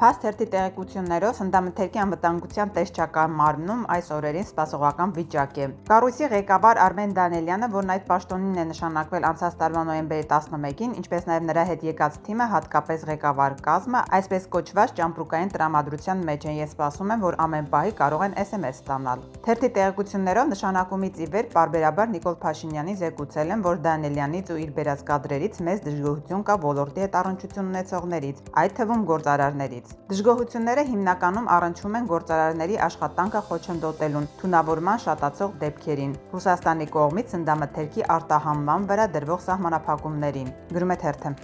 Փաստ թերթի տեղեկություններով Սննդամթերքի անվտանգության տեսչական մարմնում այս օրերին սպասողական վիճակ է։ Կառույցի ղեկավար Արմեն Դանելյանը, որն այդ պաշտոնին է նշանակվել անցած տարվա նոյեմբերի 11-ին, ինչպես նաև նրա հետ եկած թիմը, հատկապես ղեկավար կազմը, այսպես կոչված ճամպրուկային տրամադրության մեջ են, ես սպասում եմ, որ ամեն պահի կարող են SMS ստանալ։ Թերթի տեղեկություններով նշանակումից ի վեր պարբերաբար Նիկոլ Փաշինյանին զեկուցել են, որ Դանելյանից ու իր բերած կադրերից մեծ դժգոհություն կա ոլորտի հետ առնչություն ունեցողներից, այդ թվում գործարարներից։ Դժգոհությունները հիմնականում առնչվում են գործարարների աշխատանքը խոչընդոտելուն, թունավորման շատացող դեպքերին, Ռուսաստանի կողմից սննդամթերքի արտահանման վրա դրվող սահմանափակումներին, գրում է թերթը։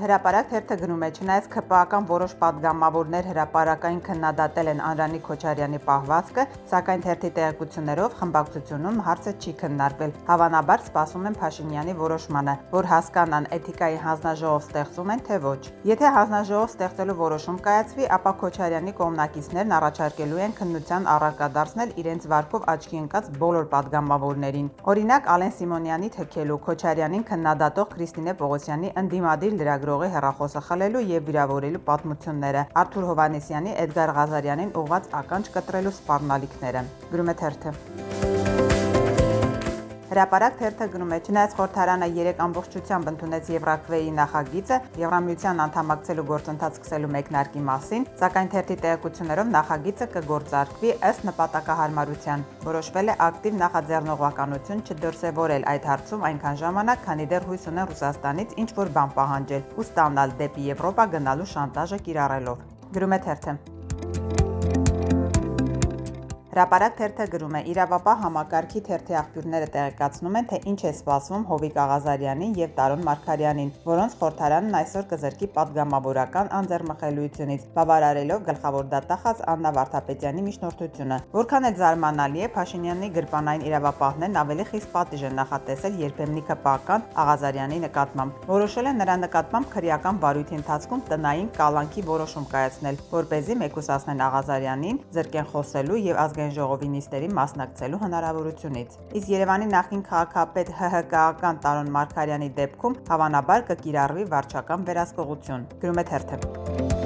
Հրապարակ թերթը գրում է. չնայած ՔՊԱ-ական որոշ պատգամավորներ հրապարակային քննադատել են Անդրանիկ Քոչարյանի պահվածքը, սակայն թերթի տեղեկություններով խմբակցությունում հարցը չի քննարկվել։ Հավանաբար սպասում են Փաշինյանի որոշմանը, որ հասկանան էթիկայի հանձնաժողով ստեղծում են, թե ոչ։ Եթե հանձնաժողով ստեղծելու որոշում կայացվի, ապա Քոչարյանի կողմնակիցներն առաջարկելու են քննության առարկա դարձնել իրենց վարքով աչքի ընկած բոլոր պատգամավորներին։ Օրինակ Ալեն Սիմոնյանի թքելու, Քոչարյանին քննադատող Քրիստինե Պողոսյանի ընդդիմադիր լրագրողի հեռախոսը խլելու և վիրավորելու պատմությունները, Արթուր Հովհաննիսյանի Էդգար Ղազարյանին ուղղված ականջ կտրելու սպառնալիքները, գրում է թերթը։ Հրապարակ թերթը գրում է. չնայած խորհրդարանը 3 ամբողջությամբ ընդունեց Եվրաքվեի նախագիծը Եվրամիության անդամակցելու գործընթաց սկսելու մեկնարկի մասին, սակայն թերթի տեղեկություններով նախագիծը կգործարկվի ըստ նպատակահարմարության։ Որոշվել է ակտիվ նախաձեռնողականություն չդրսևորել այդ հարցում այնքան ժամանակ, քանի դեռ հույս ունեն Ռուսաստանից ինչ-որ բան պահանջել ու ստանալ դեպի Եվրոպա գնալու շանտաժը կիրառելով, գրում է թերթը։ Հրապարակ թերթը գրում է. իրավապահ համակարգի թերթի աղբյուրները տեղեկացնում են, թե ինչ է սպասվում Հովիկ Աղազարյանին և Տարոն Մարգարյանին, որոնց խորհրդարանն այսօր կզրկի պատգամավորական անձեռնմխելիությունից, բավարարելով գլխավոր դատախազ Աննա Վարդապետյանի միջնորդությունը։ Որքան էլ զարմանալի է, Փաշինյանի գրպանային իրավապահներն ավելի խիստ պատիժ են նախատեսել երբեմնի ԿՊԱ-ական Աղազարյանի նկատմամբ։ Որոշել են նրա նկատմամբ քրեական վարույթի ընթացքում տնային կալանքի որոշում կայացնել, որպեսզի մեկուսացնեն Աղազարյանին, զրկեն խոսելու և ազգային ժողովի նիստերի մասնակցելու հնարավորությունից։ Իսկ Երևանի նախկին քաղաքապետ ՀՀԿ-ական Տարոն Մարգարյանի դեպքում հավանաբար կկիրառվի վարչական վերահսկողություն, գրում է թերթը։